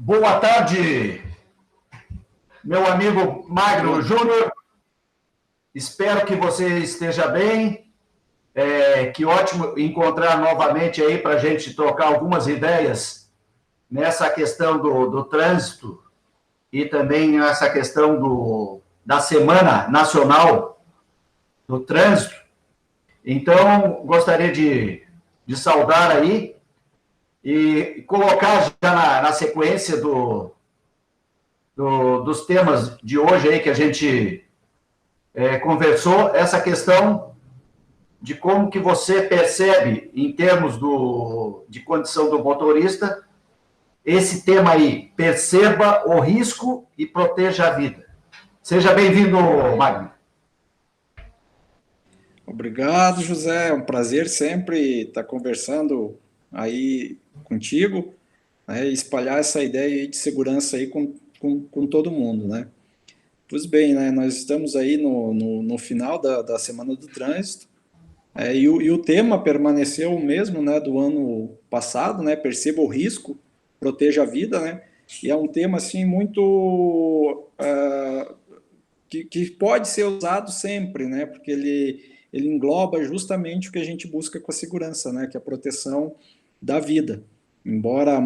Boa tarde, meu amigo Magno Júnior. Espero que você esteja bem. Que ótimo encontrar novamente aí para a gente trocar algumas ideias nessa questão do trânsito e também nessa questão da Semana Nacional do Trânsito. Então, gostaria de saudar aí e colocar já na sequência dos temas de hoje aí que a gente conversou, essa questão de como que você percebe, em termos de condição do motorista, esse tema aí, perceba o risco e proteja a vida. Seja bem-vindo, Magno. Obrigado, José. É um prazer sempre estar conversando aí contigo, né, e espalhar essa ideia aí de segurança aí com todo mundo, né? Pois bem, né, nós estamos aí no final da Semana do Trânsito, e o tema permaneceu o mesmo, né, do ano passado, né? Perceba o risco, proteja a vida, né? E é um tema assim muito que pode ser usado sempre, né? Porque ele engloba justamente o que a gente busca com a segurança, né? Que é a proteção da vida. Embora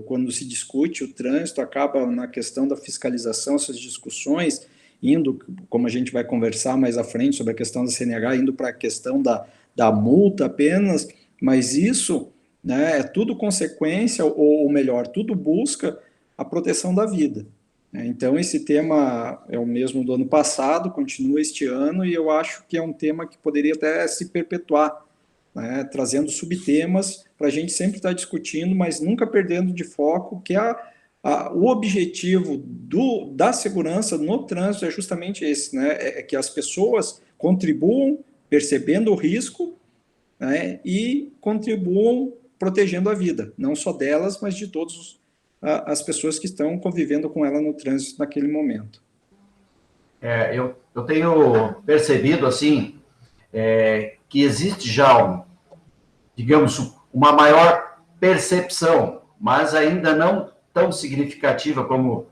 quando se discute o trânsito, acaba na questão da fiscalização, essas discussões, indo, como a gente vai conversar mais à frente sobre a questão da CNH, indo para a questão da multa apenas, mas isso, né, é tudo consequência, ou melhor, tudo busca a proteção da vida. Então, esse tema é o mesmo do ano passado, continua este ano, e eu acho que é um tema que poderia até se perpetuar, né, trazendo subtemas para a gente sempre estar discutindo, mas nunca perdendo de foco que o objetivo da segurança no trânsito é justamente esse, né, é que as pessoas contribuam percebendo o risco, né, e contribuam protegendo a vida, não só delas, mas de todos as pessoas que estão convivendo com ela no trânsito naquele momento. Eu tenho percebido, assim, que existe já, digamos, uma maior percepção, mas ainda não tão significativa como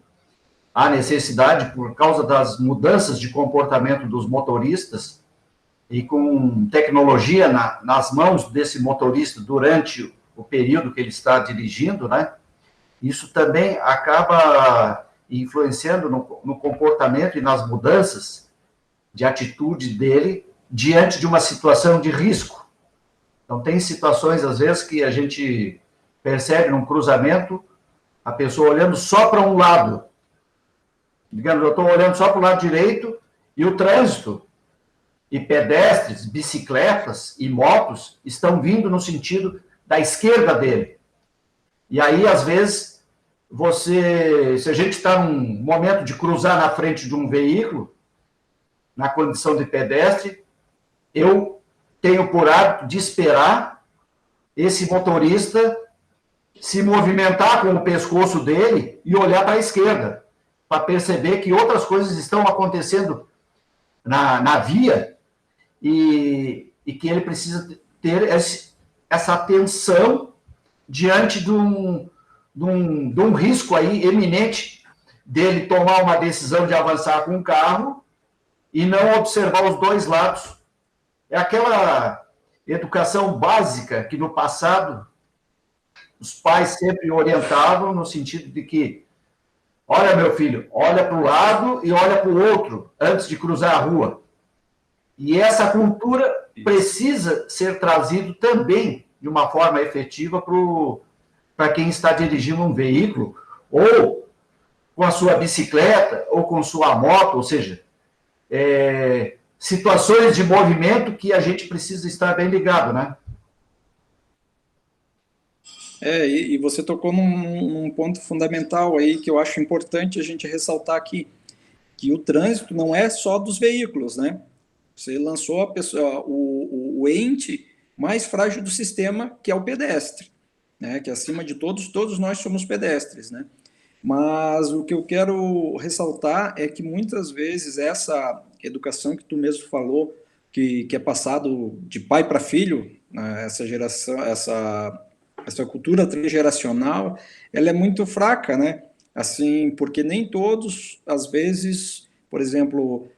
a necessidade, por causa das mudanças de comportamento dos motoristas e com tecnologia nas mãos desse motorista durante o período que ele está dirigindo, né? Isso também acaba influenciando no comportamento e nas mudanças de atitude dele diante de uma situação de risco. Então, tem situações, às vezes, que a gente percebe num cruzamento, a pessoa olhando só para um lado. Digamos, eu estou olhando só para o lado direito e o trânsito, e pedestres, bicicletas e motos estão vindo no sentido da esquerda dele. E aí, às vezes, se a gente está num momento de cruzar na frente de um veículo, na condição de pedestre, eu tenho por hábito de esperar esse motorista se movimentar com o pescoço dele e olhar para a esquerda, para perceber que outras coisas estão acontecendo na via e que ele precisa ter essa atenção diante de um risco aí eminente dele tomar uma decisão de avançar com o carro e não observar os dois lados. É aquela educação básica que no passado os pais sempre orientavam no sentido de que, olha, meu filho, olha para o lado e olha para o outro antes de cruzar a rua. E essa cultura precisa ser trazida também de uma forma efetiva para quem está dirigindo um veículo, ou com a sua bicicleta, ou com sua moto, ou seja, situações de movimento que a gente precisa estar bem ligado, né? E você tocou num ponto fundamental aí que eu acho importante a gente ressaltar aqui, que o trânsito não é só dos veículos, né? Você lançou a pessoa, o ente mais frágil do sistema, que é o pedestre, né? Que acima de todos nós somos pedestres, né? Mas o que eu quero ressaltar é que muitas vezes essa educação que tu mesmo falou, que é passado de pai para filho, né? Essa geração, essa cultura transgeracional, ela é muito fraca, né? Assim, porque nem todos, às vezes, por exemplo,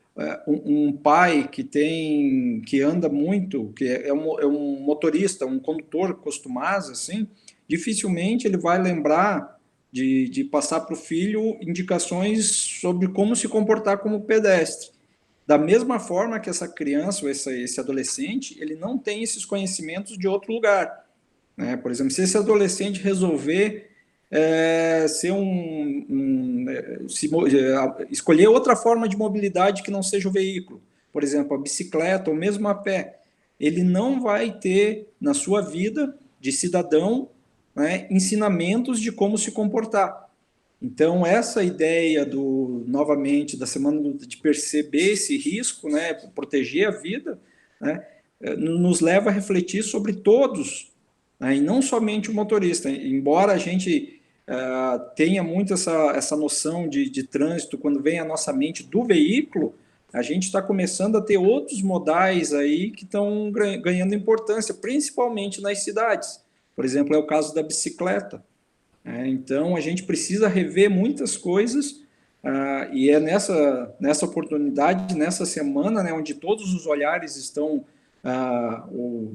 um pai que anda muito, que é um motorista, um condutor costumaz, assim, dificilmente ele vai lembrar de passar para o filho indicações sobre como se comportar como pedestre. Da mesma forma que essa criança ou esse adolescente, ele não tem esses conhecimentos de outro lugar, né? Por exemplo, se esse adolescente resolver ser escolher outra forma de mobilidade que não seja o veículo, por exemplo, a bicicleta ou mesmo a pé, ele não vai ter na sua vida de cidadão, né, ensinamentos de como se comportar. Então, essa ideia novamente, da semana de perceber esse risco, né, proteger a vida, né, nos leva a refletir sobre todos, né, e não somente o motorista. Embora a gente tenha muito essa noção de trânsito quando vem à nossa mente do veículo, a gente está começando a ter outros modais aí que estão ganhando importância, principalmente nas cidades. Por exemplo, é o caso da bicicleta. Então, a gente precisa rever muitas coisas, e é nessa oportunidade, nessa semana, né, onde todos os olhares estão,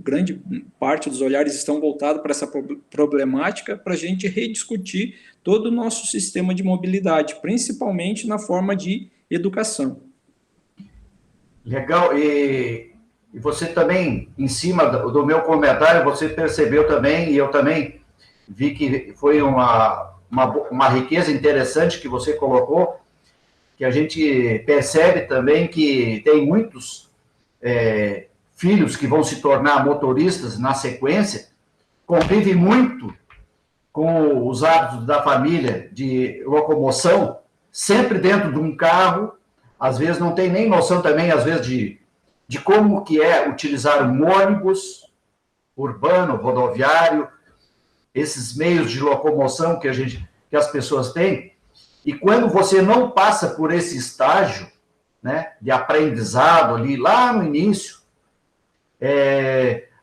grande parte dos olhares estão voltados para essa problemática, para a gente rediscutir todo o nosso sistema de mobilidade, principalmente na forma de educação. Legal, e você também, em cima do meu comentário, você percebeu também, e eu também vi que foi uma riqueza interessante que você colocou, que a gente percebe também que tem muitos filhos que vão se tornar motoristas na sequência, convivem muito com os hábitos da família de locomoção, sempre dentro de um carro, às vezes não tem nem noção também, às vezes, de como que é utilizar um ônibus urbano, rodoviário, esses meios de locomoção que as pessoas têm, e quando você não passa por esse estágio, né, de aprendizado ali, lá no início,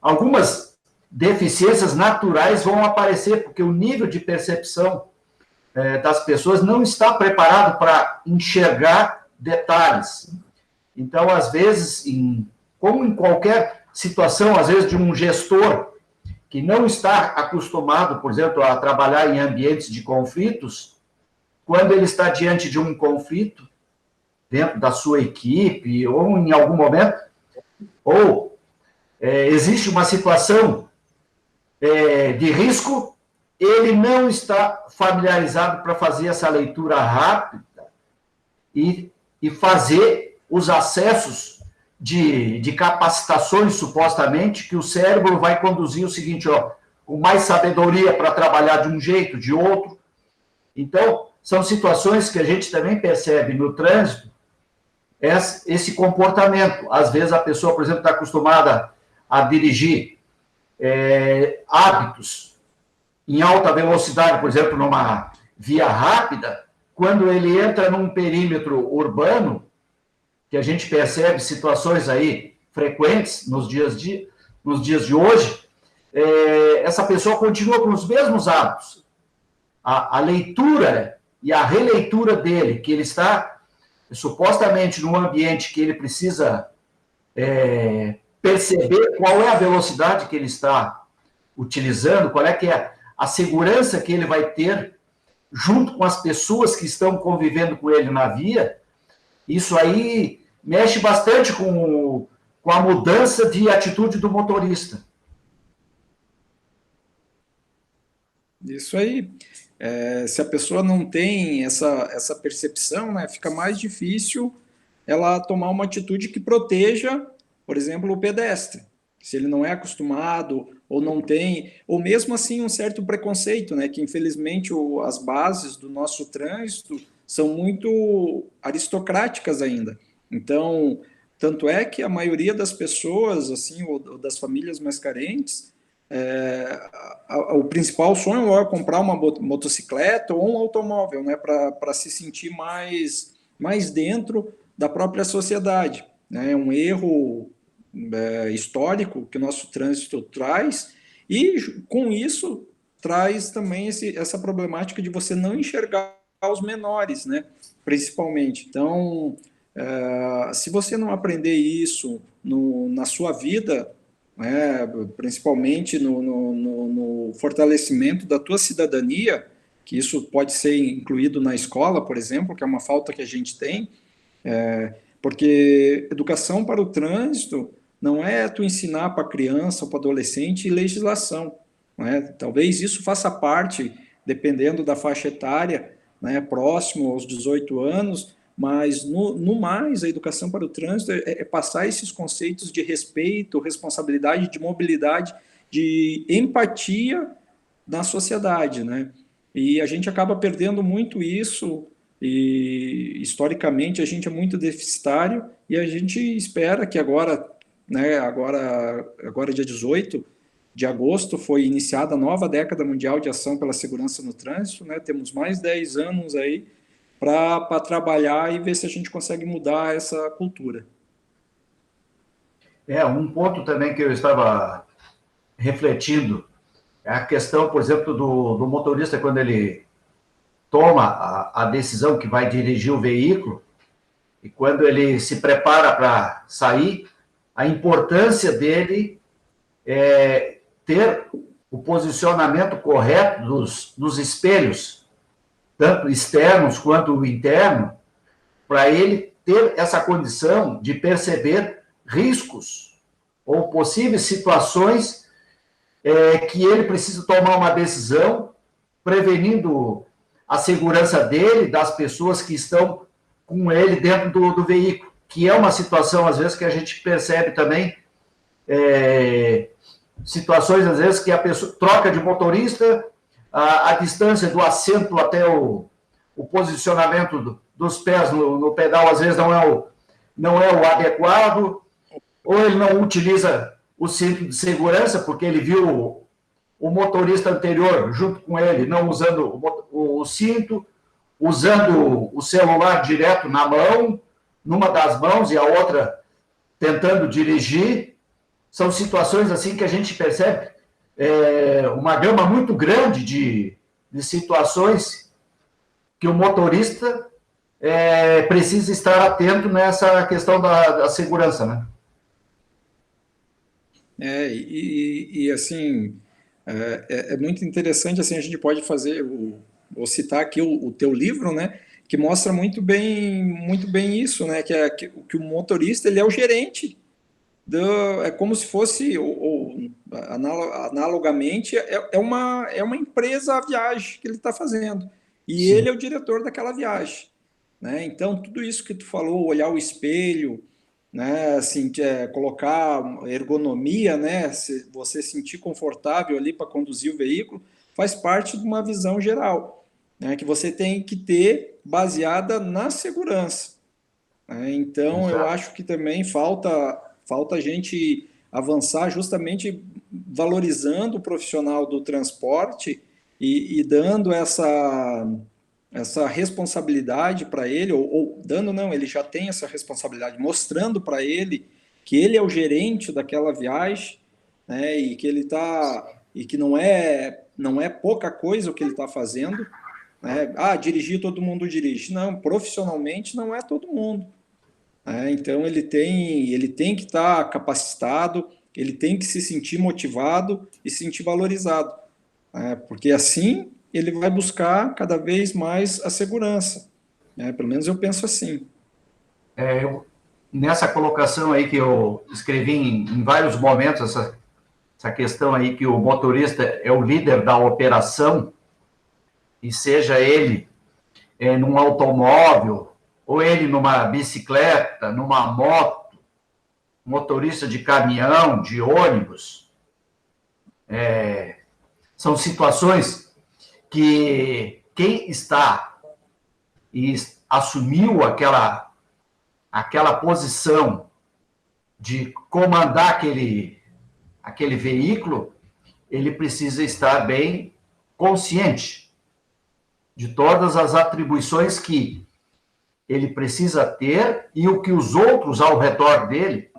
algumas deficiências naturais vão aparecer, porque o nível de percepção das pessoas não está preparado para enxergar detalhes. Então, às vezes, como em qualquer situação, às vezes de um gestor que não está acostumado, por exemplo, a trabalhar em ambientes de conflitos, quando ele está diante de um conflito, dentro da sua equipe, ou em algum momento, ou existe uma situação de risco, ele não está familiarizado para fazer essa leitura rápida e fazer os acessos de capacitações, supostamente, que o cérebro vai conduzir o seguinte, com mais sabedoria para trabalhar de um jeito, de outro. Então, são situações que a gente também percebe no trânsito, esse comportamento. Às vezes a pessoa, por exemplo, está acostumada a dirigir hábitos em alta velocidade, por exemplo, numa via rápida, quando ele entra num perímetro urbano, que a gente percebe situações aí frequentes nos dias de hoje, essa pessoa continua com os mesmos hábitos. A leitura e a releitura dele, que ele está supostamente num ambiente que ele precisa perceber qual é a velocidade que ele está utilizando, qual é que é a segurança que ele vai ter junto com as pessoas que estão convivendo com ele na via. Isso aí mexe bastante com a mudança de atitude do motorista. Isso aí. Se a pessoa não tem essa percepção, né, fica mais difícil ela tomar uma atitude que proteja, por exemplo, o pedestre. Se ele não é acostumado ou não tem, ou mesmo assim um certo preconceito, né, que infelizmente as bases do nosso trânsito são muito aristocráticas ainda. Então, tanto é que a maioria das pessoas, assim, ou das famílias mais carentes, o principal sonho é comprar uma motocicleta ou um automóvel, né, para se sentir mais dentro da própria sociedade. É um erro histórico que o nosso trânsito traz, e com isso traz também essa problemática de você não enxergar os menores, né? Principalmente. Então, se você não aprender isso na sua vida, né, principalmente no fortalecimento da tua cidadania, que isso pode ser incluído na escola, por exemplo, que é uma falta que a gente tem, porque educação para o trânsito não é tu ensinar para criança ou para adolescente legislação, né? Talvez isso faça parte, dependendo da faixa etária, né, próximo aos 18 anos, mas no mais, a educação para o trânsito é passar esses conceitos de respeito, responsabilidade, de mobilidade, de empatia na sociedade, né? E a gente acaba perdendo muito isso, e historicamente a gente é muito deficitário, e a gente espera que agora, né, agora dia 18 de agosto, foi iniciada a nova década mundial de ação pela segurança no trânsito, né? Temos mais 10 anos aí para trabalhar e ver se a gente consegue mudar essa cultura. Um ponto também que eu estava refletindo é a questão, por exemplo, do motorista, quando ele toma a decisão que vai dirigir o veículo, e quando ele se prepara para sair, a importância dele é ter o posicionamento correto dos espelhos, tanto externos quanto interno, para ele ter essa condição de perceber riscos ou possíveis situações que ele precisa tomar uma decisão, prevenindo a segurança dele, das pessoas que estão com ele dentro do veículo, que é uma situação, às vezes, que a gente percebe também, situações, às vezes, que a pessoa troca de motorista, a distância do assento até o posicionamento dos pés no pedal, às vezes, não é o adequado, ou ele não utiliza o cinto de segurança, porque ele viu o motorista anterior, junto com ele, não usando o cinto, usando o celular direto na mão, numa das mãos, e a outra tentando dirigir. São situações assim que a gente percebe uma gama muito grande de situações que o motorista precisa estar atento nessa questão da segurança, né? Assim, é muito interessante, assim, a gente pode fazer, vou citar aqui o teu livro, né, que mostra muito bem isso, né, que o motorista, ele é o gerente, é como se fosse, analogamente, é uma empresa a viagem que ele está fazendo, e Sim. Ele é o diretor daquela viagem, né, então tudo isso que tu falou, olhar o espelho, né, assim, colocar ergonomia, né, você sentir confortável ali para conduzir o veículo, faz parte de uma visão geral, né, que você tem que ter baseada na segurança, né? Então, Exato. Eu acho que também falta a gente avançar justamente valorizando o profissional do transporte e dando essa responsabilidade para ele, ou dando não, ele já tem essa responsabilidade, mostrando para ele que ele é o gerente daquela viagem, né, e que ele e que não é pouca coisa o que ele está fazendo, né? Dirigir, todo mundo dirige. Não, profissionalmente não é todo mundo. Né? Então ele tem que estar capacitado, ele tem que se sentir motivado e se sentir valorizado, né? Porque assim ele vai buscar cada vez mais a segurança, né? Pelo menos eu penso assim. Nessa colocação aí que eu escrevi em vários momentos, essa questão aí que o motorista é o líder da operação, e seja ele num automóvel, ou ele numa bicicleta, numa moto, motorista de caminhão, de ônibus, são situações que quem está e assumiu aquela posição de comandar aquele veículo, ele precisa estar bem consciente de todas as atribuições que ele precisa ter e o que os outros ao redor dele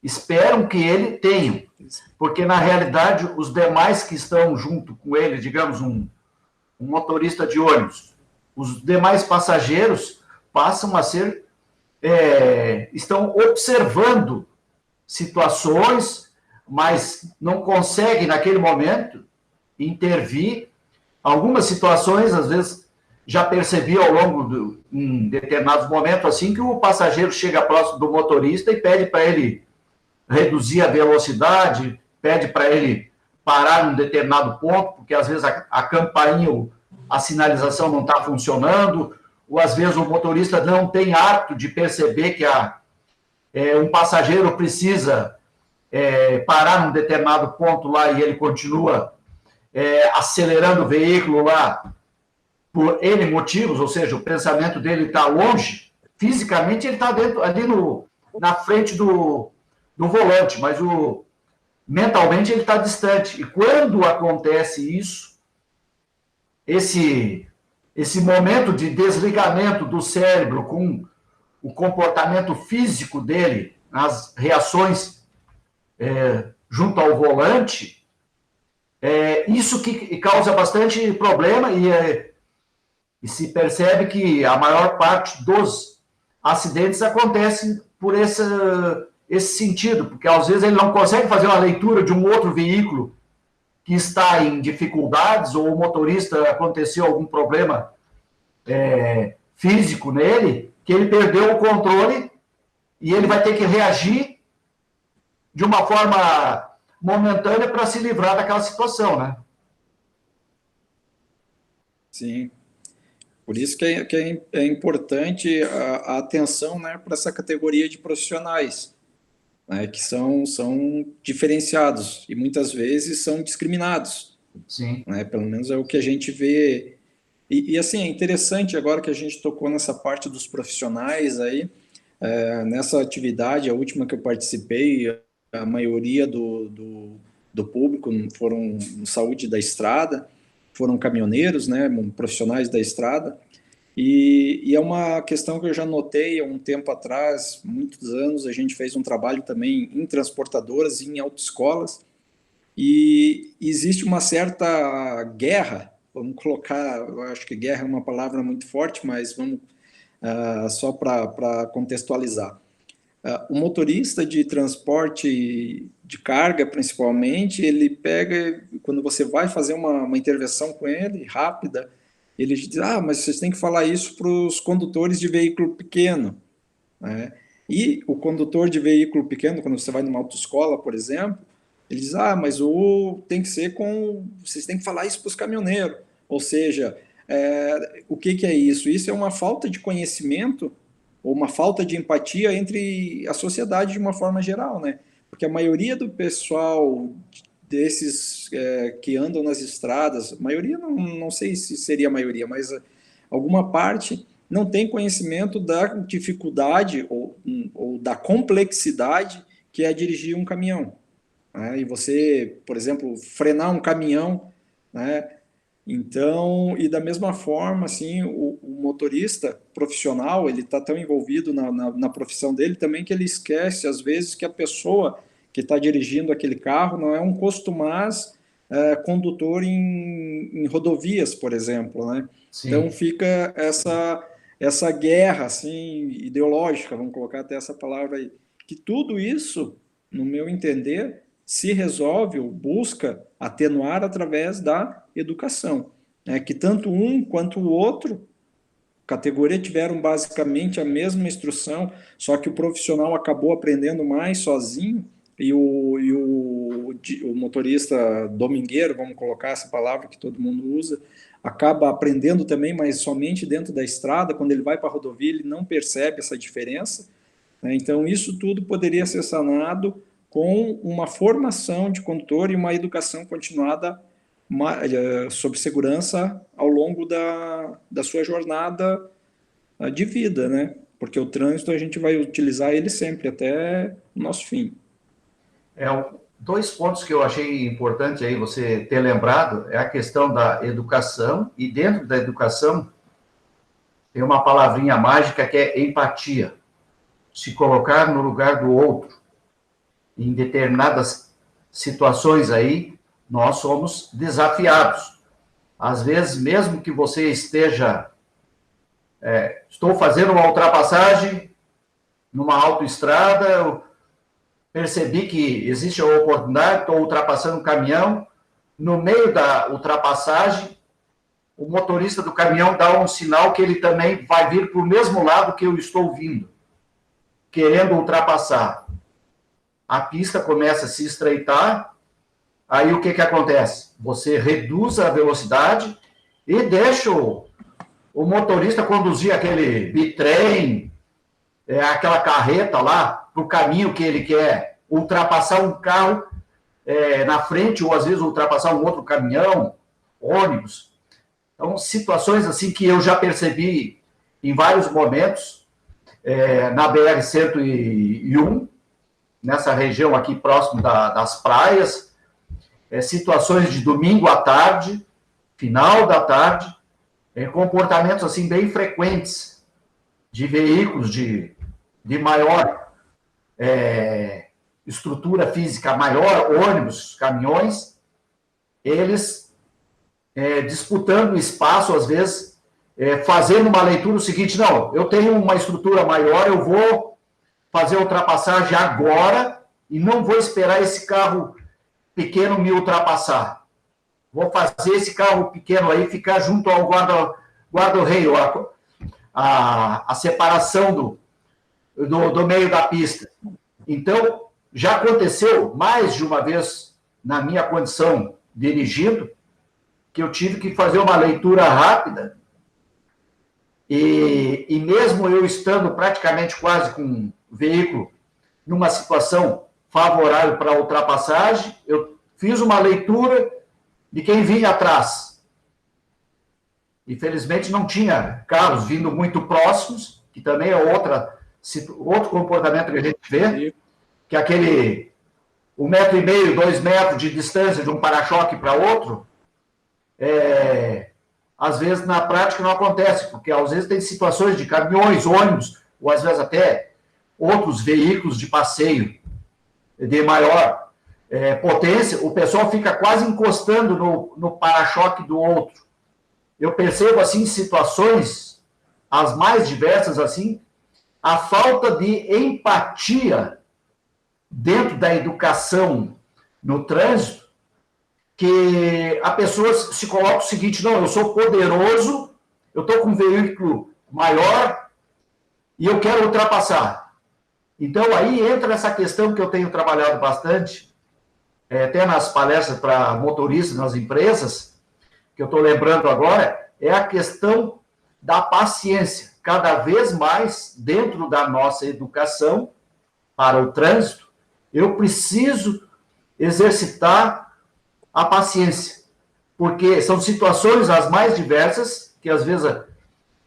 esperam que ele tenha. porque na realidade os demais que estão junto com ele, digamos um motorista de ônibus, os demais passageiros passam a ser, estão observando situações, mas não conseguem naquele momento intervir. Algumas situações, às vezes, já percebi ao longo de em determinados momentos, assim, que o passageiro chega próximo do motorista e pede para ele reduzir a velocidade, pede para ele parar num determinado ponto, porque às vezes a campainha, a sinalização não está funcionando, ou às vezes o motorista não tem hábito de perceber que um passageiro precisa parar num determinado ponto lá e ele continua acelerando o veículo lá por N motivos, ou seja, o pensamento dele está longe, fisicamente ele está ali na frente do volante, mas mentalmente ele está distante. E quando acontece isso, esse momento de desligamento do cérebro com o comportamento físico dele, as reações junto ao volante, isso que causa bastante problema e se percebe que a maior parte dos acidentes acontecem por esse sentido, porque às vezes ele não consegue fazer uma leitura de um outro veículo que está em dificuldades, ou o motorista aconteceu algum problema físico nele, que ele perdeu o controle e ele vai ter que reagir de uma forma momentânea para se livrar daquela situação, né? Sim. Por isso que é importante a atenção, né, para essa categoria de profissionais, né, que são diferenciados e muitas vezes são discriminados. Sim. Né, pelo menos é o que a gente vê. E assim, é interessante agora que a gente tocou nessa parte dos profissionais aí, nessa atividade, a última que eu participei, a maioria do público foram saúde da estrada, foram caminhoneiros, né, profissionais da estrada, e é uma questão que eu já notei há um tempo atrás, muitos anos, a gente fez um trabalho também em transportadoras e em autoescolas, e existe uma certa guerra, vamos colocar, eu acho que guerra é uma palavra muito forte, mas vamos só para contextualizar. O motorista de transporte de carga, principalmente, ele pega, quando você vai fazer uma intervenção com ele, rápida, ele diz, mas vocês têm que falar isso para os condutores de veículo pequeno. Né? E o condutor de veículo pequeno, quando você vai numa autoescola, por exemplo, ele diz, mas tem que ser vocês têm que falar isso para os caminhoneiros. Ou seja, o que é isso? Isso é uma falta de conhecimento ou uma falta de empatia entre a sociedade de uma forma geral, né? Porque a maioria do pessoal desses que andam nas estradas, maioria não sei se seria a maioria, mas alguma parte não tem conhecimento da dificuldade ou da complexidade que é dirigir um caminhão. Né? E você, por exemplo, frenar um caminhão, né? Então, e da mesma forma, assim, o motorista profissional, ele está tão envolvido na profissão dele também que ele esquece, às vezes, que a pessoa que está dirigindo aquele carro não é um costumaz condutor em rodovias, por exemplo, né? Sim. Então, fica essa guerra, assim, ideológica, vamos colocar até essa palavra aí, que tudo isso, no meu entender, se resolve ou busca atenuar através da educação, né? Que tanto um quanto o outro categoria tiveram basicamente a mesma instrução, só que o profissional acabou aprendendo mais sozinho e o motorista domingueiro, vamos colocar essa palavra que todo mundo usa, acaba aprendendo também, mas somente dentro da estrada, quando ele vai para a rodovia, ele não percebe essa diferença. Né? Então, isso tudo poderia ser sanado com uma formação de condutor e uma educação continuada sobre segurança ao longo da sua jornada de vida, né? Porque o trânsito a gente vai utilizar ele sempre, até o nosso fim. Dois pontos que eu achei importante aí você ter lembrado é a questão da educação, e dentro da educação tem uma palavrinha mágica que é empatia. Se colocar no lugar do outro em determinadas situações aí, nós somos desafiados. Às vezes, mesmo que você esteja... estou fazendo uma ultrapassagem numa autoestrada, eu percebi que existe a oportunidade, estou ultrapassando um caminhão, no meio da ultrapassagem, o motorista do caminhão dá um sinal que ele também vai vir para o mesmo lado que eu estou vindo, querendo ultrapassar. A pista começa a se estreitar, aí o que acontece? Você reduz a velocidade e deixa o motorista conduzir aquele bitrem, aquela carreta lá, para o caminho que ele quer, ultrapassar um carro na frente, ou às vezes ultrapassar um outro caminhão, ônibus. Então, situações assim que eu já percebi em vários momentos, na BR-101, nessa região aqui próximo das praias, situações de domingo à tarde, final da tarde, comportamentos assim bem frequentes de veículos de maior estrutura física maior, ônibus, caminhões, eles disputando espaço, às vezes, fazendo uma leitura o seguinte: não, eu tenho uma estrutura maior, eu vou fazer a ultrapassagem agora e não vou esperar esse carro pequeno me ultrapassar. Vou fazer esse carro pequeno aí ficar junto ao guarda-reio, a separação do meio da pista. Então, já aconteceu mais de uma vez na minha condição dirigindo, que eu tive que fazer uma leitura rápida e mesmo eu estando praticamente quase com o veículo numa situação favorável para a ultrapassagem, eu fiz uma leitura de quem vinha atrás. Infelizmente, não tinha carros vindo muito próximos, que também é outro comportamento que a gente vê, que é aquele 1,5 m, 2 metros de distância de um para-choque para outro, às vezes na prática não acontece, porque às vezes tem situações de caminhões, ônibus, ou às vezes até outros veículos de passeio de maior potência, o pessoal fica quase encostando no para-choque do outro. Eu percebo, assim, situações, as mais diversas, assim, a falta de empatia dentro da educação no trânsito, que a pessoa se coloca o seguinte: não, eu sou poderoso, eu estou com um veículo maior e eu quero ultrapassar. Então, aí entra essa questão que eu tenho trabalhado bastante, até nas palestras para motoristas nas empresas, que eu estou lembrando agora, é a questão da paciência. Cada vez mais, dentro da nossa educação para o trânsito, eu preciso exercitar a paciência, porque são situações as mais diversas, que às vezes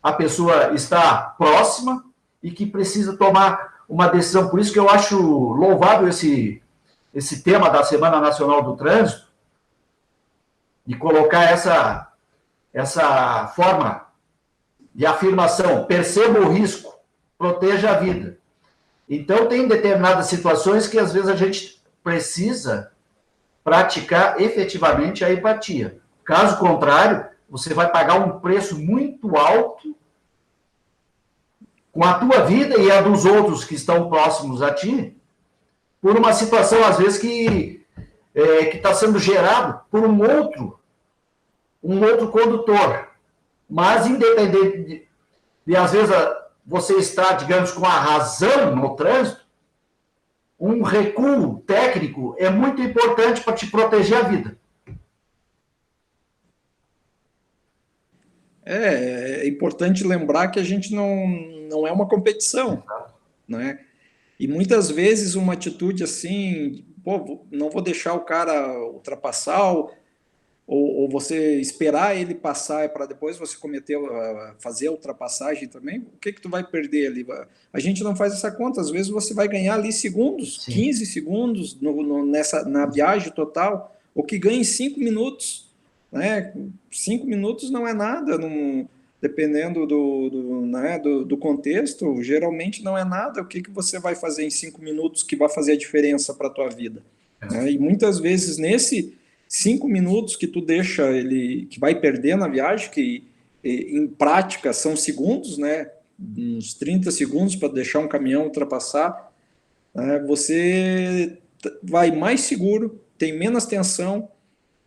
a pessoa está próxima e que precisa tomar uma decisão. Por isso que eu acho louvável esse tema da Semana Nacional do Trânsito, de colocar essa forma de afirmação: perceba o risco, proteja a vida. Então, tem determinadas situações que, às vezes, a gente precisa praticar efetivamente a empatia. Caso contrário, você vai pagar um preço muito alto com a tua vida e a dos outros que estão próximos a ti, por uma situação, às vezes, que está sendo gerado por um outro condutor. Mas, independente de às vezes, você estar, digamos, com a razão no trânsito, um recuo técnico é muito importante para te proteger a vida. É importante lembrar que a gente não é uma competição, né? E muitas vezes uma atitude assim, pô, não vou deixar o cara ultrapassar, ou você esperar ele passar para depois você fazer a ultrapassagem também, o que tu vai perder ali? A gente não faz essa conta, às vezes você vai ganhar ali segundos, sim, 15 segundos na viagem total, o que ganha em 5 minutos, né? 5 minutos não é nada, dependendo do contexto, geralmente não é nada. O que você vai fazer em 5 minutos que vai fazer a diferença para a tua vida? né? E muitas vezes nesse 5 minutos que tu deixa ele, que vai perder na viagem, que em prática são segundos, né? Uns 30 segundos para deixar um caminhão ultrapassar, né? Você vai mais seguro, tem menos tensão,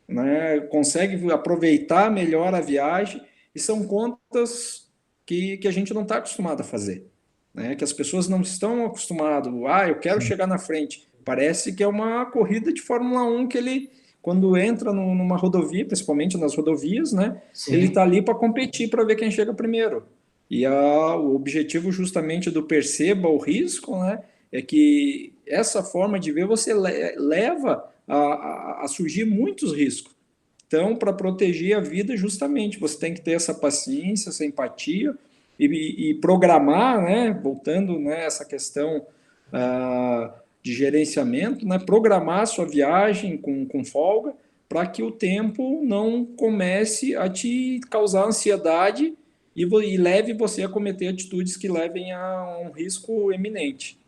né? Consegue aproveitar melhor a viagem, e são contas que a gente não está acostumado a fazer, né? Que as pessoas não estão acostumadas. Eu quero Sim. chegar na frente. Parece que é uma corrida de Fórmula 1 que ele, quando entra numa rodovia, principalmente nas rodovias, né? Ele está Sim. ali para competir, para ver quem chega primeiro. E o objetivo justamente do perceba o risco, né? É que essa forma de ver você leva a surgir muitos riscos. Então, para proteger a vida, justamente, você tem que ter essa paciência, essa empatia e programar, né? Voltando, né, essa questão de gerenciamento, né? Programar a sua viagem com folga para que o tempo não comece a te causar ansiedade e leve você a cometer atitudes que levem a um risco eminente.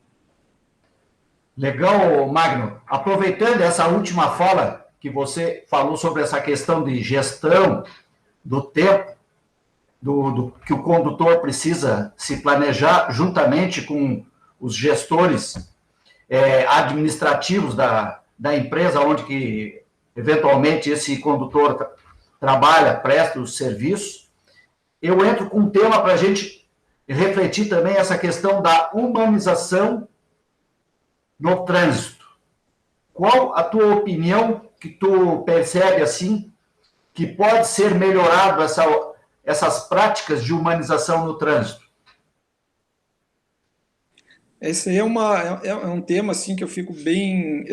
Legal, Magno. Aproveitando essa última fala que você falou sobre essa questão de gestão do tempo, do que o condutor precisa se planejar juntamente com os gestores administrativos da empresa onde que eventualmente esse condutor trabalha, presta os serviços. Eu entro com um tema para a gente refletir também essa questão da humanização no trânsito. Qual a tua opinião que tu percebe assim que pode ser melhorado essas práticas de humanização no trânsito? Esse aí é um tema assim que eu fico bem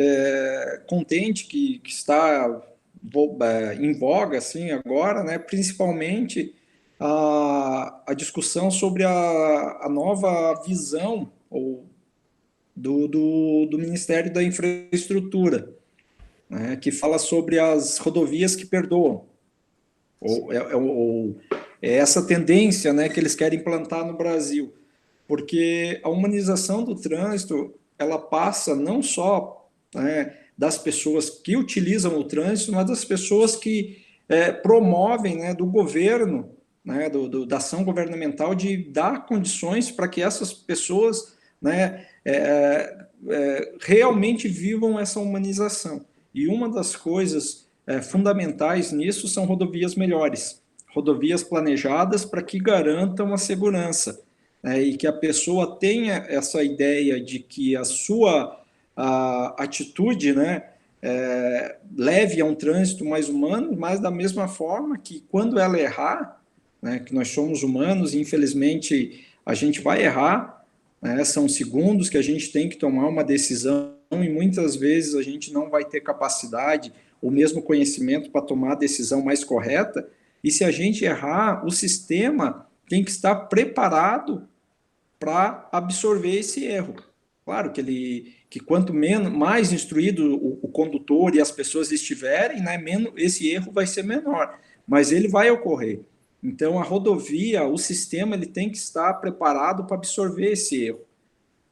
contente que está em voga assim agora, né? Principalmente a discussão sobre a nova visão do Ministério da Infraestrutura, né? Que fala sobre as rodovias que perdoam, ou é essa tendência, né, que eles querem implantar no Brasil, porque a humanização do trânsito ela passa não só, né, das pessoas que utilizam o trânsito, mas das pessoas que promovem, né, do governo, né, da ação governamental de dar condições para que essas pessoas, né, realmente vivam essa humanização. E uma das coisas fundamentais nisso são rodovias melhores, rodovias planejadas para que garantam a segurança, e que a pessoa tenha essa ideia de que a sua atitude, né, leve a um trânsito mais humano, mas da mesma forma que quando ela errar, né, que nós somos humanos e infelizmente a gente vai errar, né, são segundos que a gente tem que tomar uma decisão e muitas vezes a gente não vai ter capacidade ou mesmo conhecimento para tomar a decisão mais correta, e se a gente errar, o sistema tem que estar preparado para absorver esse erro. Claro que quanto mais instruído o condutor e as pessoas estiverem, né, menos, esse erro vai ser menor, mas ele vai ocorrer. Então, a rodovia, o sistema, ele tem que estar preparado para absorver esse erro.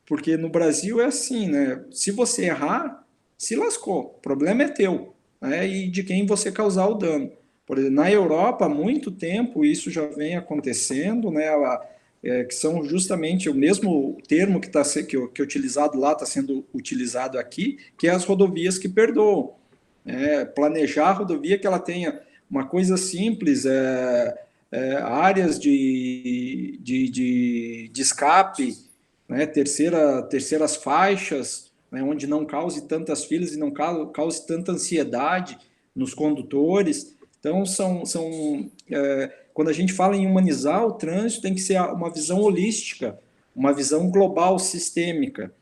Porque no Brasil é assim, né? Se você errar, se lascou. O problema é teu, né? E de quem você causar o dano. Por exemplo, na Europa, há muito tempo isso já vem acontecendo, né? Que são justamente o mesmo termo que é utilizado lá, está sendo utilizado aqui, que é as rodovias que perdoam. Planejar a rodovia que ela tenha uma coisa simples, áreas de escape, né, terceiras faixas, né, onde não cause tantas filas e não cause tanta ansiedade nos condutores. Então, quando a gente fala em humanizar o trânsito, tem que ser uma visão holística, uma visão global, sistêmica.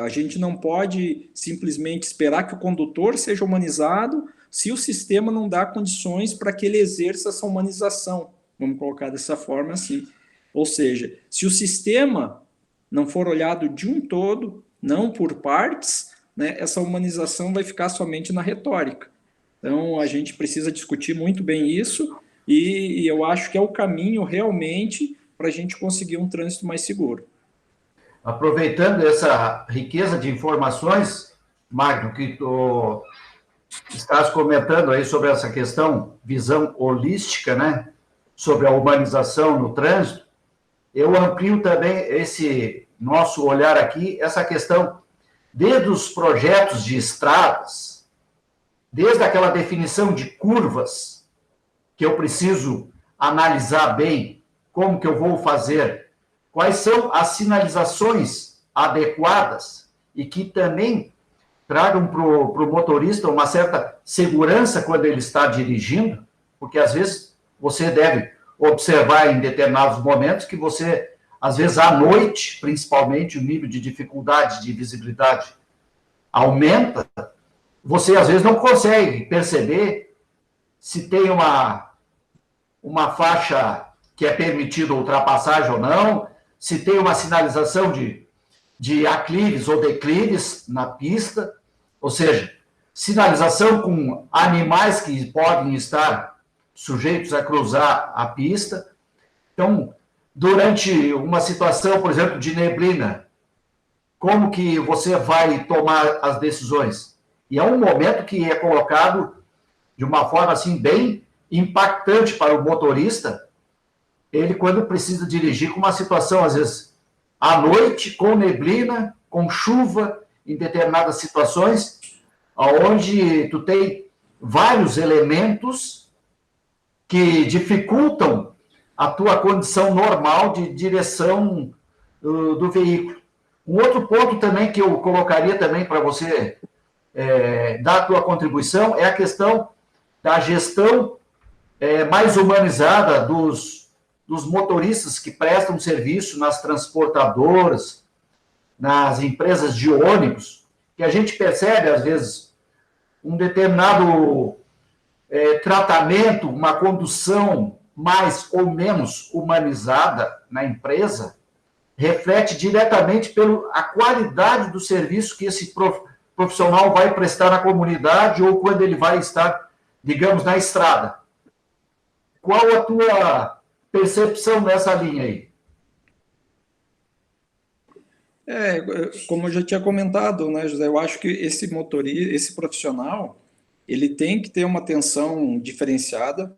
A gente não pode simplesmente esperar que o condutor seja humanizado se o sistema não dá condições para que ele exerça essa humanização. Vamos colocar dessa forma assim. Ou seja, se o sistema não for olhado de um todo, não por partes, né, essa humanização vai ficar somente na retórica. Então, a gente precisa discutir muito bem isso e eu acho que é o caminho realmente para a gente conseguir um trânsito mais seguro. Aproveitando essa riqueza de informações, Magno, que tu estás comentando aí sobre essa questão, visão holística, né? Sobre a humanização no trânsito, eu amplio também esse nosso olhar aqui, essa questão, desde os projetos de estradas, desde aquela definição de curvas, que eu preciso analisar bem como que eu vou fazer, quais são as sinalizações adequadas e que também tragam para o motorista uma certa segurança quando ele está dirigindo, porque às vezes você deve observar em determinados momentos que você, às vezes à noite, principalmente, o nível de dificuldade de visibilidade aumenta, você às vezes não consegue perceber se tem uma faixa que é permitida ultrapassagem ou não, se tem uma sinalização de aclives ou declives na pista, ou seja, sinalização com animais que podem estar sujeitos a cruzar a pista. Então, durante uma situação, por exemplo, de neblina, como que você vai tomar as decisões? E é um momento que é colocado de uma forma assim bem impactante para o motorista, ele quando precisa dirigir com uma situação, às vezes, à noite, com neblina, com chuva, em determinadas situações, onde tu tem vários elementos que dificultam a tua condição normal de direção do veículo. Um outro ponto também que eu colocaria também para você dar a tua contribuição é a questão da gestão mais humanizada dos motoristas que prestam serviço nas transportadoras, nas empresas de ônibus, que a gente percebe, às vezes, um determinado tratamento, uma condução mais ou menos humanizada na empresa, reflete diretamente pela qualidade do serviço que esse profissional vai prestar na comunidade ou quando ele vai estar, digamos, na estrada. Qual a tua percepção nessa linha aí? Como eu já tinha comentado, né, José, eu acho que esse motorista, esse profissional, ele tem que ter uma atenção diferenciada,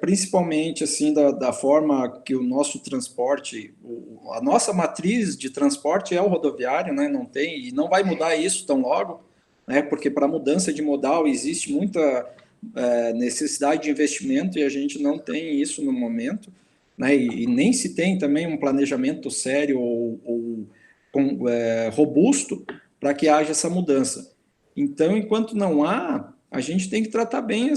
principalmente assim da forma que o nosso transporte, a nossa matriz de transporte é o rodoviário, né, não tem, e não vai mudar isso tão logo, né, porque para mudança de modal existe muita necessidade de investimento e a gente não tem isso no momento, né, e nem se tem também um planejamento sério ou robusto para que haja essa mudança. Então, enquanto não há, a gente tem que tratar bem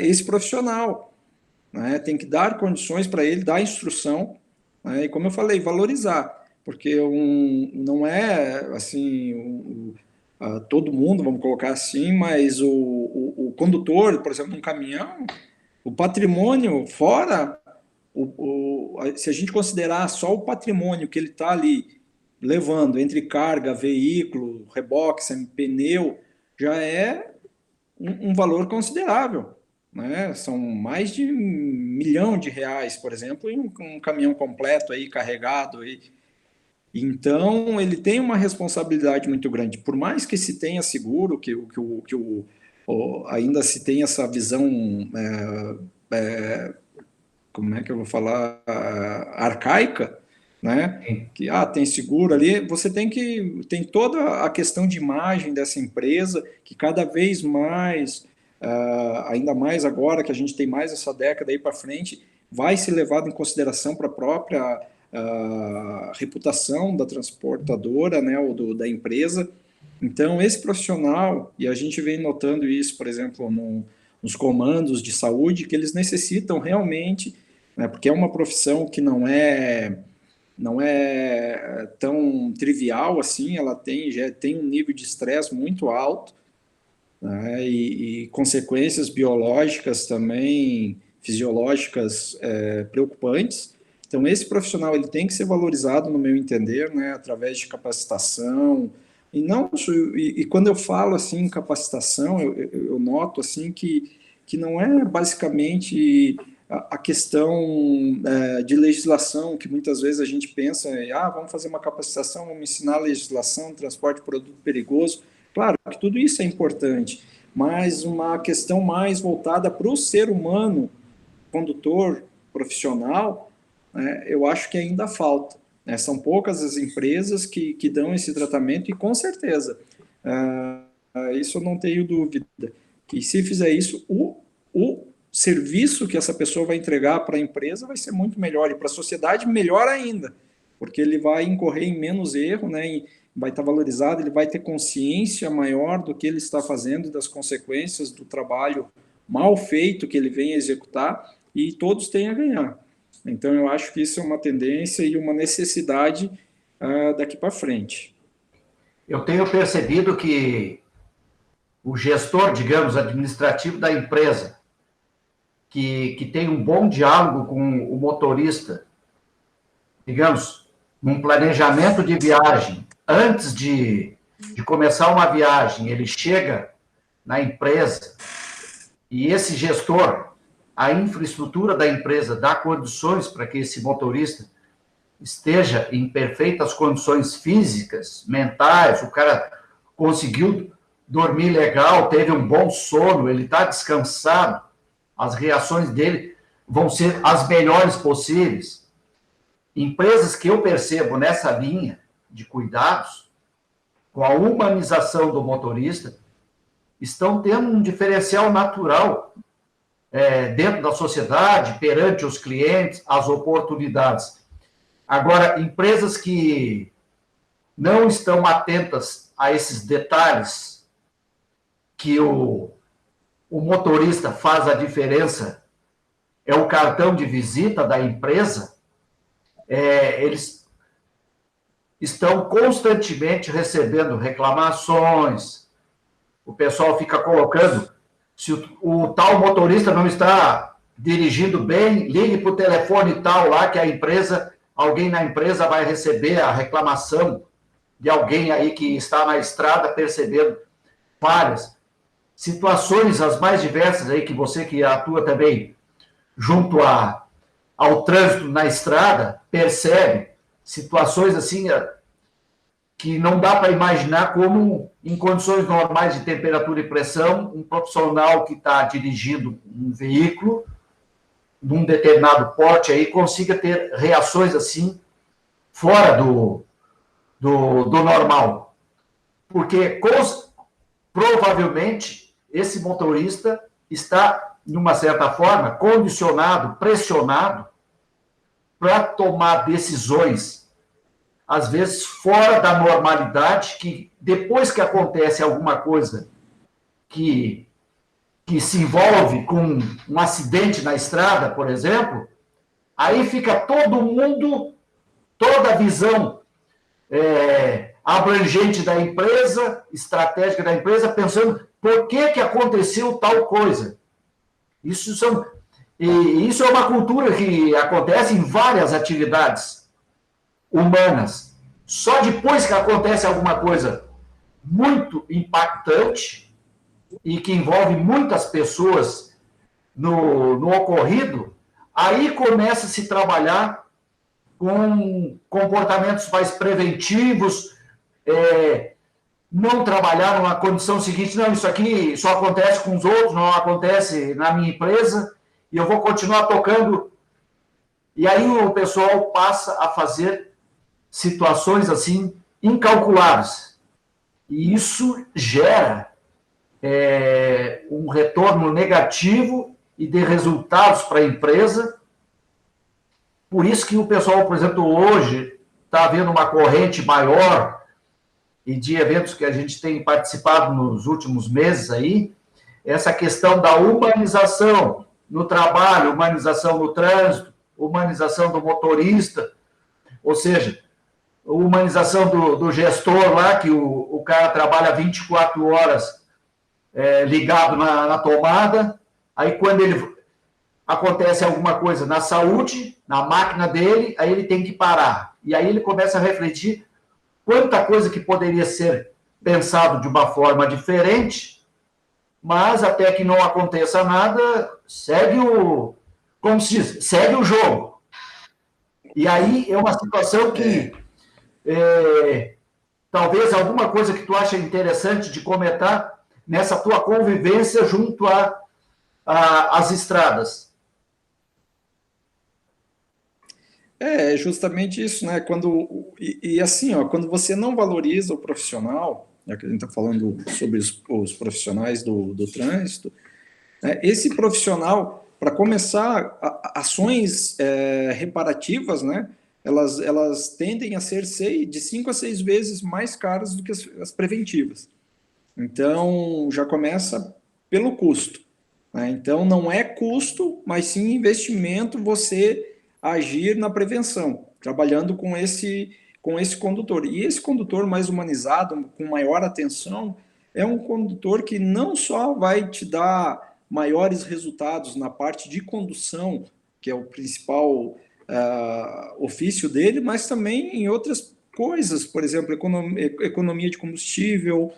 esse profissional, né? Tem que dar condições para ele, dar instrução, né? E como eu falei, valorizar, porque não é assim todo mundo, vamos colocar assim, mas o condutor, por exemplo, um caminhão, o patrimônio fora, se a gente considerar só o patrimônio que ele está ali levando entre carga, veículo, reboque, pneu, já é um valor considerável, né? São mais de R$ 1 milhão, por exemplo, em um caminhão completo aí, carregado. Então, ele tem uma responsabilidade muito grande. Por mais que se tenha seguro, ainda se tenha essa visão, como é que eu vou falar, arcaica, né? Que tem seguro ali, você tem toda a questão de imagem dessa empresa, que cada vez mais, ainda mais agora que a gente tem mais essa década aí para frente, vai ser levado em consideração para a própria reputação da transportadora, né, ou da empresa. Então, esse profissional, e a gente vem notando isso, por exemplo, nos comandos de saúde, que eles necessitam realmente, né, porque é uma profissão que não é tão trivial assim, ela já tem um nível de estresse muito alto, né, e consequências biológicas também, fisiológicas preocupantes. Então, esse profissional ele tem que ser valorizado, no meu entender, né, através de capacitação. E quando eu falo assim em capacitação, eu noto assim que não é basicamente a questão de legislação, que muitas vezes a gente pensa, vamos fazer uma capacitação, vamos ensinar a legislação, transporte de produto perigoso. Claro que tudo isso é importante, mas uma questão mais voltada para o ser humano, condutor profissional, eu acho que ainda falta. São poucas as empresas que dão esse tratamento e, com certeza, isso eu não tenho dúvida, que se fizer isso, o serviço que essa pessoa vai entregar para a empresa vai ser muito melhor, e para a sociedade melhor ainda, porque ele vai incorrer em menos erro, né, e vai estar valorizado, ele vai ter consciência maior do que ele está fazendo e das consequências do trabalho mal feito que ele vem a executar, e todos têm a ganhar. Então, eu acho que isso é uma tendência e uma necessidade daqui para frente. Eu tenho percebido que o gestor, digamos, administrativo da empresa, que tem um bom diálogo com o motorista, digamos, num planejamento de viagem, antes de começar uma viagem, ele chega na empresa e esse gestor, a infraestrutura da empresa dá condições para que esse motorista esteja em perfeitas condições físicas, mentais, o cara conseguiu dormir legal, teve um bom sono, ele está descansado, as reações dele vão ser as melhores possíveis. Empresas que eu percebo nessa linha de cuidados, com a humanização do motorista, estão tendo um diferencial natural dentro da sociedade, perante os clientes, as oportunidades. Agora, empresas que não estão atentas a esses detalhes, que o motorista faz a diferença, é o cartão de visita da empresa, eles estão constantemente recebendo reclamações, o pessoal fica colocando, se o tal motorista não está dirigindo bem, ligue para o telefone tal lá, que alguém na empresa vai receber a reclamação de alguém aí que está na estrada percebendo falhas. Situações as mais diversas aí, que você que atua também junto ao trânsito na estrada, percebe situações assim que não dá para imaginar como, em condições normais de temperatura e pressão, um profissional que está dirigindo um veículo num determinado porte aí consiga ter reações assim fora do normal. Porque provavelmente esse motorista está, de uma certa forma, condicionado, pressionado para tomar decisões, às vezes fora da normalidade, que depois que acontece alguma coisa que se envolve com um acidente na estrada, por exemplo, aí fica todo mundo, toda a visão abrangente da empresa, estratégica da empresa, pensando por que aconteceu tal coisa. Isso é uma cultura que acontece em várias atividades humanas. Só depois que acontece alguma coisa muito impactante e que envolve muitas pessoas no ocorrido, aí começa a se trabalhar com comportamentos mais preventivos, não trabalhar numa condição seguinte, não, isso aqui só acontece com os outros, não acontece na minha empresa, e eu vou continuar tocando. E aí o pessoal passa a fazer situações assim incalculáveis. E isso gera um retorno negativo e de resultados para a empresa. Por isso que o pessoal, por exemplo, hoje está havendo uma corrente maior e de eventos que a gente tem participado nos últimos meses aí, essa questão da humanização no trabalho, humanização no trânsito, humanização do motorista, ou seja, humanização do gestor lá, que o cara trabalha 24 horas ligado na tomada, aí quando acontece alguma coisa na saúde, na máquina dele, aí ele tem que parar. E aí ele começa a refletir quanta coisa que poderia ser pensado de uma forma diferente, mas até que não aconteça nada, segue como se diz, segue o jogo. E aí é uma situação que talvez alguma coisa que tu acha interessante de comentar nessa tua convivência junto às estradas. É justamente isso, né? E assim, ó, quando você não valoriza o profissional, já que a gente está falando sobre os profissionais do trânsito, né, esse profissional, para começar, ações reparativas, né? Elas tendem a ser de 5 a 6 vezes mais caras do que as preventivas. Então, já começa pelo custo, né? Então, não é custo, mas sim investimento você agir na prevenção, trabalhando com esse condutor. E esse condutor mais humanizado, com maior atenção, é um condutor que não só vai te dar maiores resultados na parte de condução, que é o principal ofício dele, mas também em outras coisas, por exemplo, economia de combustível,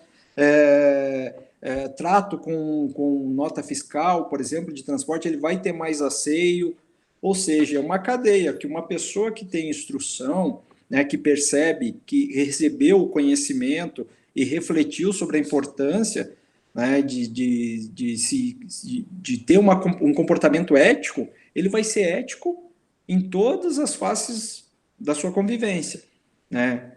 trato com nota fiscal, por exemplo, de transporte, ele vai ter mais asseio, ou seja, é uma cadeia que uma pessoa que tem instrução, né, que percebe, que recebeu o conhecimento e refletiu sobre a importância, né, de ter um comportamento ético, ele vai ser ético em todas as faces da sua convivência, né?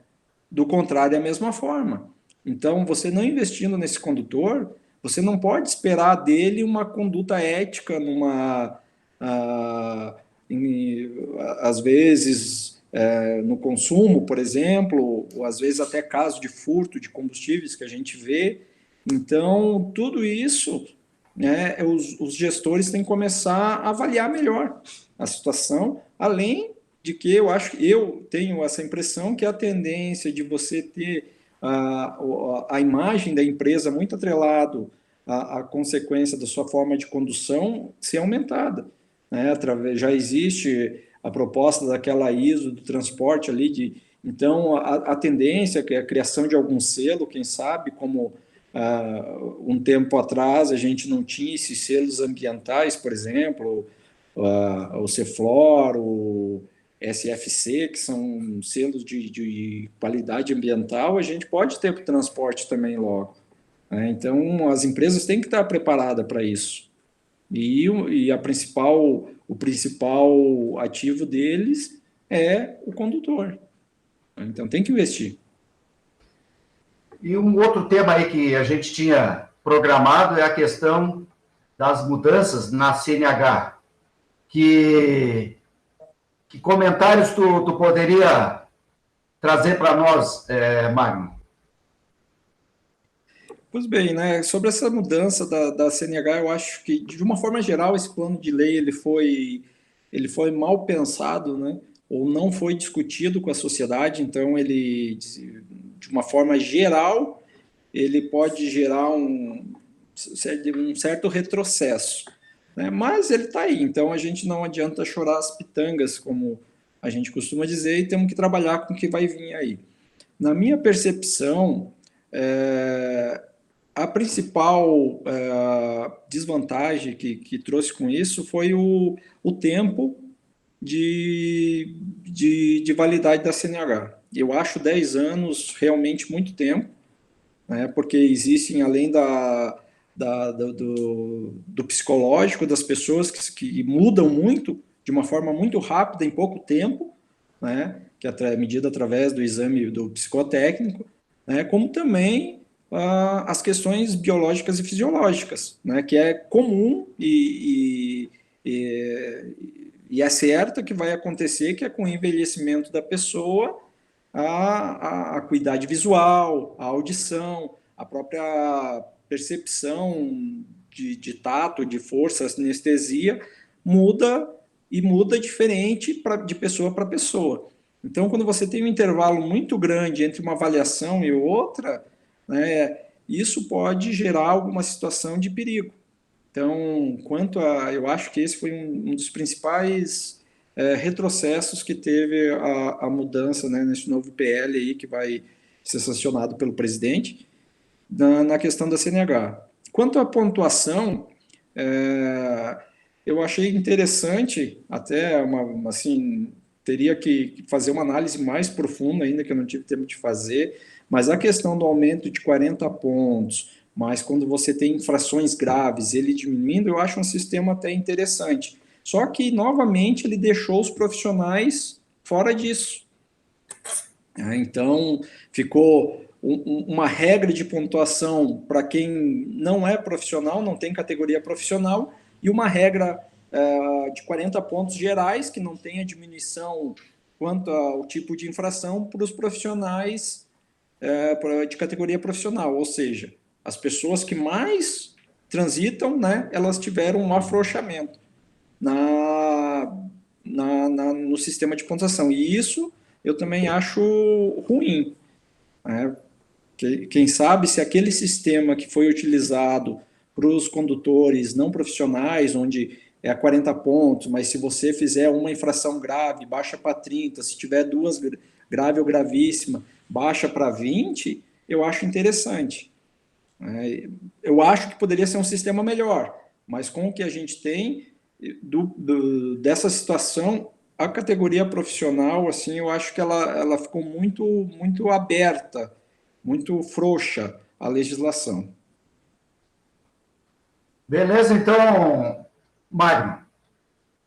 Do contrário, é a mesma forma. Então, você não investindo nesse condutor, você não pode esperar dele uma conduta ética ah, em, às vezes, no consumo, por exemplo, ou às vezes até caso de furto de combustíveis que a gente vê. Então, tudo isso, né, os gestores têm que começar a avaliar melhor a situação, além de que eu tenho essa impressão que a tendência de você ter a imagem da empresa muito atrelado à consequência da sua forma de condução ser aumentada, né? Já existe a proposta daquela ISO do transporte ali, então a tendência é a criação de algum selo, quem sabe, como um tempo atrás a gente não tinha esses selos ambientais, por exemplo, o Ceflor, o SFC, que são selos de qualidade ambiental, a gente pode ter para o transporte também logo, né? Então, as empresas têm que estar preparadas para isso. E o principal ativo deles é o condutor. Então, tem que investir. E um outro tema aí que a gente tinha programado é a questão das mudanças na CNH. Que comentários tu poderia trazer para nós, Magno? Pois bem, né, sobre essa mudança da CNH, eu acho que, de uma forma geral, esse plano de lei ele foi mal pensado, né, ou não foi discutido com a sociedade, então ele, de uma forma geral, ele pode gerar um certo retrocesso, né, mas ele está aí, então a gente não adianta chorar as pitangas, como a gente costuma dizer, e temos que trabalhar com o que vai vir aí. Na minha percepção, a principal desvantagem que trouxe com isso foi o tempo de validade da CNH. Eu acho 10 anos realmente muito tempo, né, porque existem, além do psicológico das pessoas que mudam muito, de uma forma muito rápida, em pouco tempo, né, que é medida através do exame do psicotécnico, né, como também as questões biológicas e fisiológicas, né, que é comum e é certo que vai acontecer, que é com o envelhecimento da pessoa, a acuidade visual, a audição, a própria percepção de tato, de força, anestesia, muda e muda diferente de pessoa para pessoa. Então, quando você tem um intervalo muito grande entre uma avaliação e outra, né, isso pode gerar alguma situação de perigo. Então, eu acho que esse foi um dos principais retrocessos que teve a mudança, né, nesse novo PL aí que vai ser sancionado pelo presidente na questão da CNH. Quanto à pontuação, eu achei interessante, até assim, teria que fazer uma análise mais profunda ainda, que eu não tive tempo de fazer, mas a questão do aumento de 40 pontos, mas quando você tem infrações graves, ele diminuindo, eu acho um sistema até interessante. Só que, novamente, ele deixou os profissionais fora disso. Então, ficou uma regra de pontuação para quem não é profissional, não tem categoria profissional, e uma regra de 40 pontos gerais, que não tem a diminuição quanto ao tipo de infração para os profissionais de categoria profissional, ou seja, as pessoas que mais transitam, né, elas tiveram um afrouxamento no sistema de pontuação. E isso eu também acho ruim. Né? Quem sabe se aquele sistema que foi utilizado para os condutores não profissionais, onde é a 40 pontos, mas se você fizer uma infração grave, baixa para 30, se tiver duas, grave ou gravíssima, baixa para 20, eu acho interessante. Eu acho que poderia ser um sistema melhor, mas com o que a gente tem, dessa situação, a categoria profissional, assim, eu acho que ela ficou muito aberta, muito frouxa a legislação. Beleza, então, Magno.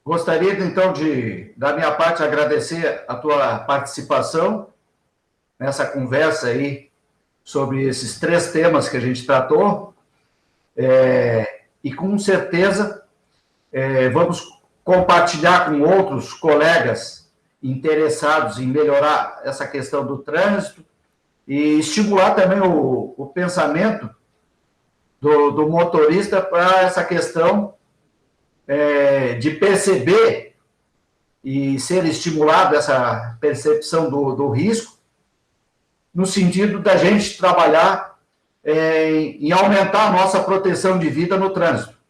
Gostaria, então, da minha parte, agradecer a tua participação nessa conversa aí sobre esses 3 temas que a gente tratou. E, com certeza, vamos compartilhar com outros colegas interessados em melhorar essa questão do trânsito e estimular também o pensamento do motorista para essa questão de perceber e ser estimulado essa percepção do risco, no sentido da gente trabalhar em aumentar a nossa proteção de vida no trânsito.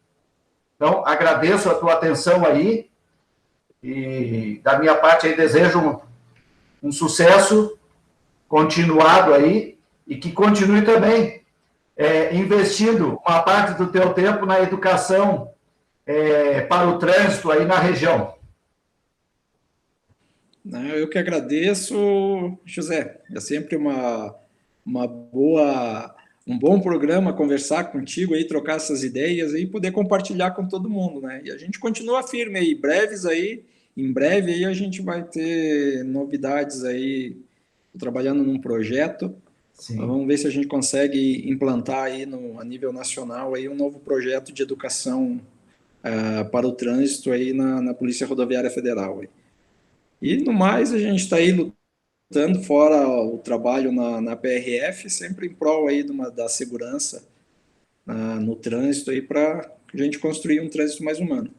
Então, agradeço a tua atenção aí e, da minha parte, aí, desejo um sucesso continuado aí e que continue também investindo uma parte do teu tempo na educação para o trânsito aí na região. Eu que agradeço, José. É sempre um bom programa conversar contigo aí, trocar essas ideias e poder compartilhar com todo mundo, né? E a gente continua firme aí, em breve aí a gente vai ter novidades aí, trabalhando num projeto. Sim. Vamos ver se a gente consegue implantar aí a nível nacional aí um novo projeto de educação para o trânsito aí na Polícia Rodoviária Federal. Aí. E, no mais, a gente está aí lutando, fora o trabalho na PRF, sempre em prol aí da segurança no trânsito, aí para a gente construir um trânsito mais humano.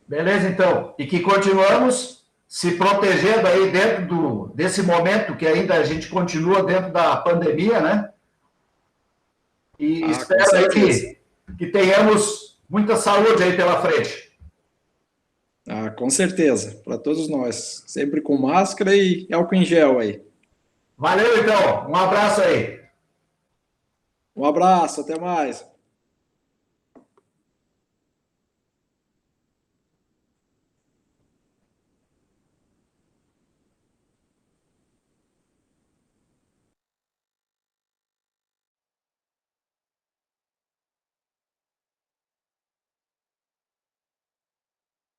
Beleza, então. E que continuamos se protegendo aí dentro desse momento que ainda a gente continua dentro da pandemia, né? E espero aí que tenhamos muita saúde aí pela frente. Com certeza, para todos nós. Sempre com máscara e álcool em gel aí. Valeu, então. Um abraço aí. Um abraço, até mais.